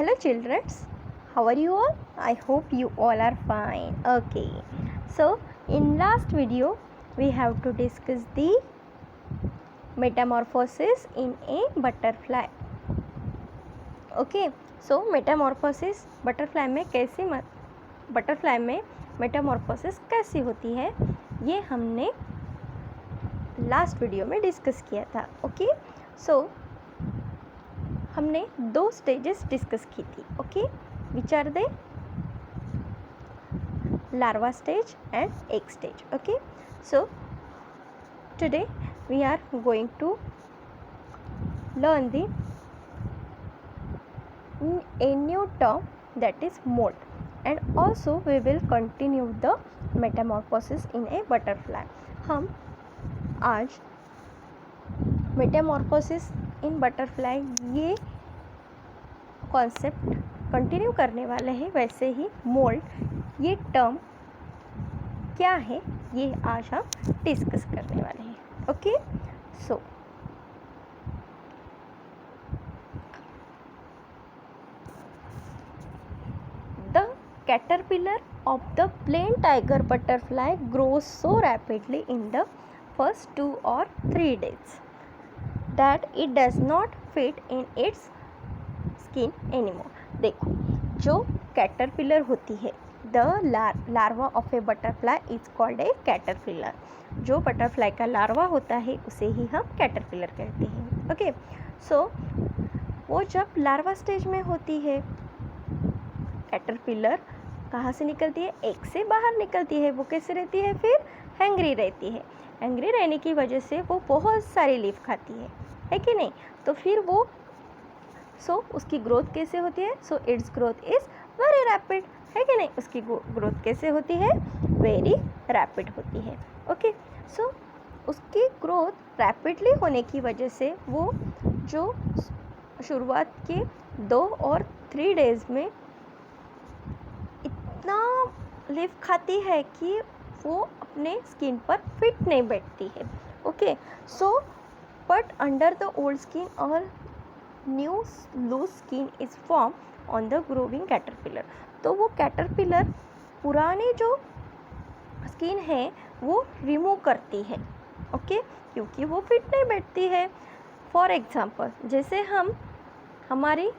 Hello children, how are you all? I hope you all are fine. Okay, so in last video we have to discuss the metamorphosis in a butterfly. Okay, so metamorphosis butterfly में metamorphosis कैसी होती है ये हमने last video में discuss किया था. Okay, सो हमने 2 स्टेजेस डिस्कस की थी. Okay, which are they? Larva stage and egg stage. Okay, so today we are going to learn a new term that is molt, and also we will continue the metamorphosis in a butterfly. हम आज metamorphosis in butterfly ये concept continue करने वाले हैं. वैसे ही mould ये term क्या है ये आज हम डिस्कस करने वाले हैं. Okay, so the caterpillar of the plain tiger butterfly grows so rapidly in the first 2 or 3 days that it does not fit in its skin anymore. देखो, जो कैटरपिलर होती है, the larva of A butterfly is called a caterpillar. जो butterfly का larva होता है उसे ही हम कैटरपिलर कहते हैं. ओके, सो वो जब लार्वा स्टेज में होती है, कैटरपिलर कहाँ से निकलती है? एग से बाहर निकलती है. वो कैसे रहती है? फिर हैंग्री रहती है. हैंग्री रहने की वजह से वो बहुत सारी लीफ खाती है कि नहीं? तो फिर वो उसकी ग्रोथ कैसे होती है? So it's growth is very rapid, है कि नहीं? उसकी ग्रोथ कैसे होती है? वेरी रैपिड होती है. ओके, सो उसकी ग्रोथ रैपिडली होने की वजह से वो जो शुरुआत के 2 और 3 डेज़ में इतना लीफ खाती है कि वो अपने स्किन पर फिट नहीं बैठती है. Okay, so but under the old skin और new loose skin is form on the growing caterpillar. तो वो कैटरपिलर पुरानी जो स्किन है वो रिमूव करती है. ओके, क्योंकि वो फिट नहीं बैठती है. फॉर एग्जांपल, जैसे हमारी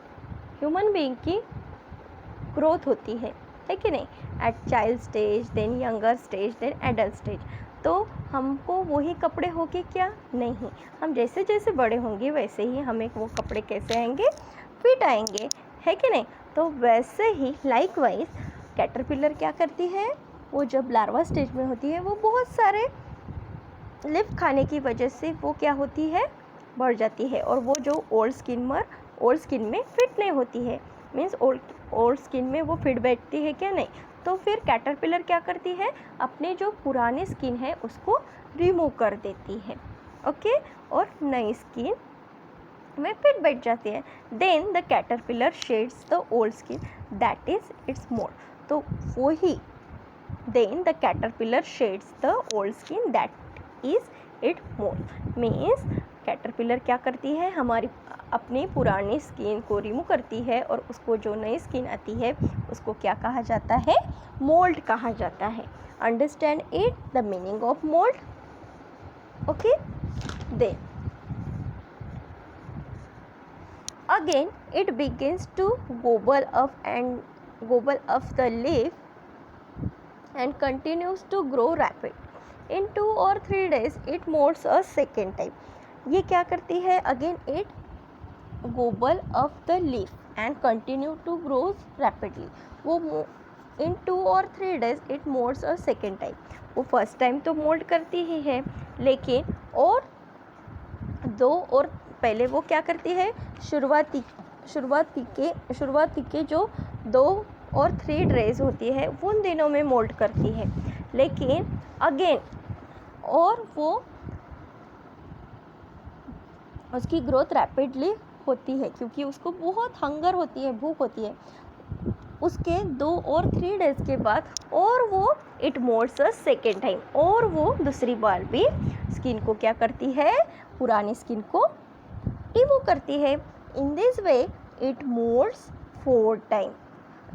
ह्यूमन बीइंग की ग्रोथ होती है कि नहीं? At child stage, then younger stage, then adult stage. तो हमको वही कपड़े होंगे क्या? नहीं. हम जैसे जैसे बड़े होंगे वैसे ही हमें वो कपड़े कैसे आएंगे? फिट आएंगे, है कि नहीं? तो वैसे ही लाइकवाइज कैटरपिलर क्या करती है? वो जब लार्वा स्टेज में होती है वो बहुत सारे लीफ खाने की वजह से वो क्या होती है? बढ़ जाती है. और वो जो ओल्ड स्किन में फिट नहीं होती है, मीन्स ओल्ड स्किन में वो फिट बैठती है क्या? नहीं. तो फिर कैटरपिलर क्या करती है? अपने जो पुरानी स्किन है उसको रिमूव कर देती है. ओके, और नई स्किन में फिट बैठ जाती है. Then the caterpillar sheds the old skin that is its moult. तो वही then the caterpillar sheds the old skin that is it moult. Means caterpillar क्या करती है? हमारी अपनी पुरानी स्किन को रिमूव करती है और उसको जो नई स्किन आती है उसको क्या कहा जाता है? मोल्ड कहा जाता है. Understand it, the meaning of moult. Okay, then again it begins to gobble up the leaf and continues to grow rapid. In 2 or 3 days it molts a second time. ये क्या करती है? Again it gobble up the leaf and continue to grow rapidly. वो in 2 or 3 days it molts a second time. वो first time तो mould करती ही है, लेकिन और 2 और पहले वो क्या करती है? शुरुआती के जो 2 और 3 डेज होती है उन दिनों में मोल्ड करती है. लेकिन अगेन और वो उसकी ग्रोथ रैपिडली होती है क्योंकि उसको बहुत हंगर होती है, भूख होती है. उसके 2 और 3 डेज के बाद और वो it moulds a second time, और वो दूसरी बार भी स्किन को क्या करती है? पुरानी स्किन को रिमूव करती है. In this way it molds 4 time.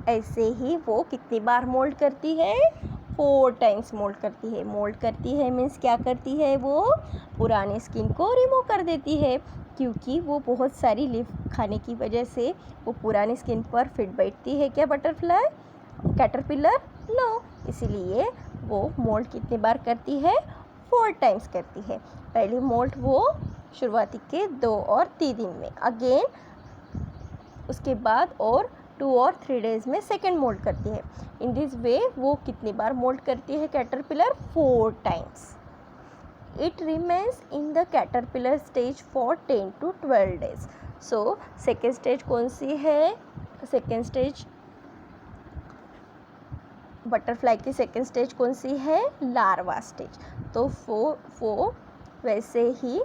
ऐसे ही वो कितनी बार मोल्ड करती है? 4 टाइम्स मोल्ड करती है। मोल्ड करती है मीन्स क्या करती है? वो पुरानी स्किन को रिमूव कर देती है, क्योंकि वो बहुत सारी लीफ खाने की वजह से वो पुरानी स्किन पर फिट बैठती है क्या कैटरपिलर? नो। इसीलिए वो मोल्ड कितनी बार करती है? 4 टाइम्स करती है। पहली मोल्ड वो शुरुआती के 2 और 3 दिन में, अगेन उसके बाद और 2 और 3 डेज़ में सेकेंड मोल्ड करती है। इन दिस वे वो कितनी बार मोल्ड करती है caterpillar? 4 times. It remains in the caterpillar stage for 10 to 12 days. So second stage कौन सी है? सेकेंड स्टेज बटरफ्लाई की सेकेंड स्टेज कौन सी है? Larva stage. तो वो वैसे ही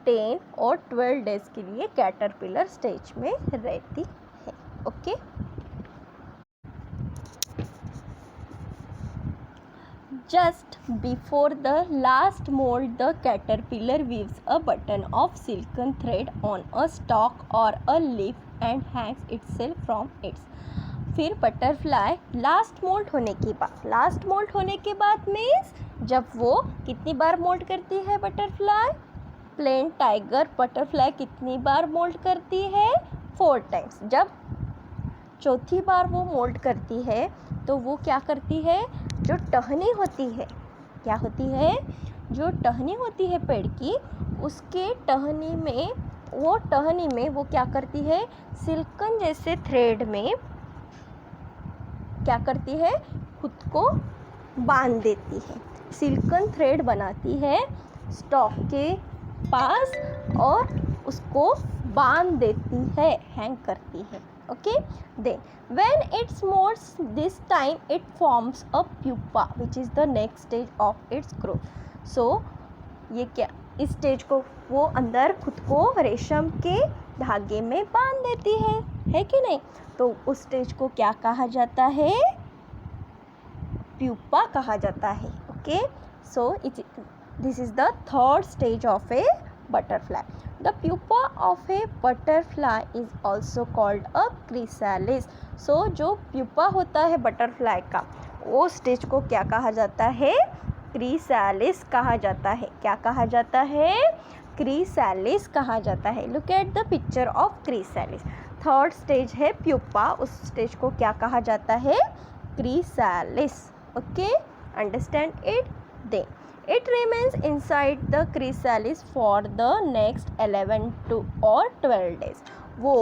10 और 12 डेज के लिए कैटरपिलर स्टेज में रहती है। Okay, just before the last mold, the caterpillar weaves a button of silken thread on a stalk or a leaf and hangs itself from its। फिर बटरफ्लाई लास्ट मोल्ड होने के बाद means जब वो कितनी बार मोल्ड करती है बटरफ्लाई? प्लेन टाइगर बटरफ्लाई कितनी बार मोल्ड करती है? 4 टाइम्स। जब चौथी बार वो मोल्ड करती है तो वो क्या करती है? जो टहनी होती है, क्या होती है? जो टहनी होती है पेड़ की, उसके टहनी में वो क्या करती है? सिल्कन जैसे थ्रेड में क्या करती है? खुद को बांध देती है। सिल्कन थ्रेड बनाती है स्टॉक के पास और उसको बांध देती है, हैंग करती है। Okay, then when it molts, this time it forms a pupa which is the next stage of its growth। so ये क्या, इस स्टेज को वो अंदर खुद को रेशम के धागे में बांध देती है कि नहीं? तो उस स्टेज को क्या कहा जाता है? प्यूपा कहा जाता है। Okay, so this is the third stage of A butterfly. The pupa of a butterfly is also called a chrysalis। so जो प्यूपा होता है बटरफ्लाई का, वो स्टेज को क्या कहा जाता है? क्रिसैलिस कहा जाता है। क्या कहा जाता है? क्रिसैलिस कहा जाता है। Look at the picture of chrysalis. Third stage है प्यूपा, उस स्टेज को क्या कहा जाता है? Chrysalis. Okay, understand it. Then it remains inside the chrysalis for the next 11 to or 12 days। वो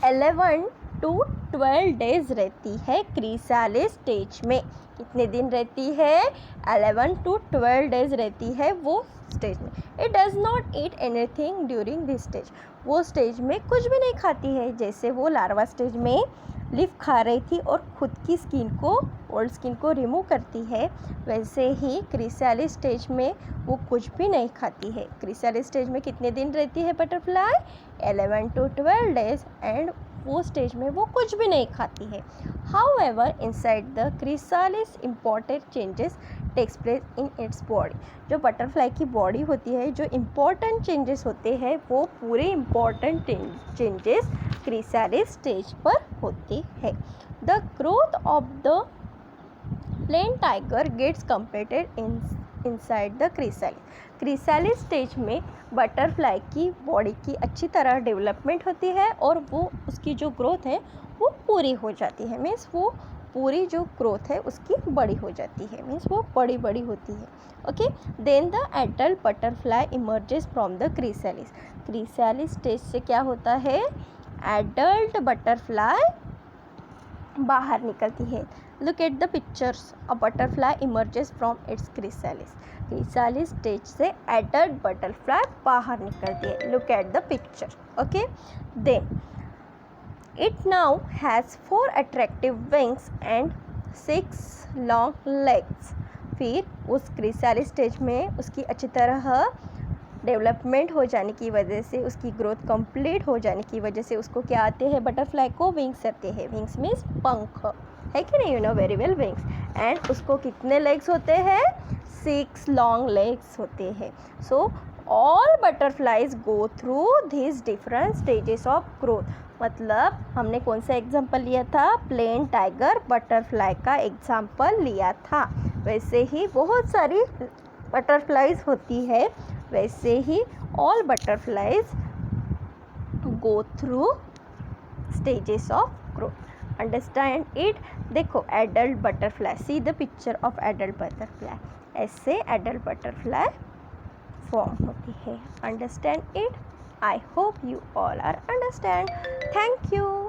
11 to 12 डेज रहती है क्रिसैलिस स्टेज में। कितने दिन रहती है? 11 to 12 डेज रहती है वो स्टेज में। It does not eat anything during this stage. वो स्टेज में कुछ भी नहीं खाती है। जैसे वो लार्वा स्टेज में लीफ खा रही थी और खुद की स्किन को, ओल्ड स्किन को रिमूव करती है, वैसे ही क्रिसैलिस स्टेज में वो कुछ भी नहीं खाती है। क्रिसैलिस स्टेज में कितने दिन रहती है बटरफ्लाई? 11 to 12 days. एंड वो स्टेज में वो कुछ भी नहीं खाती है। However inside the chrysalis important changes takes place in its body. जो बटरफ्लाई की बॉडी होती है, जो इम्पॉर्टेंट चेंजेस होते हैं, वो पूरे इम्पॉर्टेंट चेंजेस क्रिसैलिस स्टेज पर होते हैं। The growth of the plain tiger gets completed inside the chrysalis. Chrysalis stage में बटरफ्लाई की बॉडी की अच्छी तरह डेवलपमेंट होती है और वो उसकी जो ग्रोथ है वो पूरी हो जाती है। मीन्स वो पूरी जो ग्रोथ है उसकी बड़ी हो जाती है, मीन्स वो बड़ी होती है। Okay, then the adult butterfly emerges from the chrysalis. Chrysalis stage से क्या होता है? एडल्ट बटरफ्लाई बाहर निकलती है। Look at the pictures. A butterfly emerges from its chrysalis. Chrysalis stage से एडल्ट बटरफ्लाई बाहर निकलती है। Look at the picture. Okay, then it now has 4 attractive wings and 6 long legs। फिर उस क्रिसैलिस स्टेज में उसकी अच्छी तरह डेवलपमेंट हो जाने की वजह से, उसकी ग्रोथ कंप्लीट हो जाने की वजह से उसको क्या आते हैं? बटरफ्लाई को विंग्स आते हैं। विंग्स मीन्स पंख, है कि नहीं? You know very well, wings. And उसको कितने लेग्स होते हैं? 6 लॉन्ग लेग्स होते हैं। So all butterflies go through this different stages of growth. मतलब हमने कौन सा एग्जाम्पल लिया था, प्लेन टाइगर बटरफ्लाई का एग्जाम्पल लिया था। वैसे ही बहुत सारी बटरफ्लाइज होती है, वैसे ही all butterflies go through stages of growth. Understand it. देखो adult butterfly, see the picture of adult butterfly, ऐसे एडल्ट बटरफ्लाई फॉर्म होती है। Understand it. I hope you all are understand. Thank you.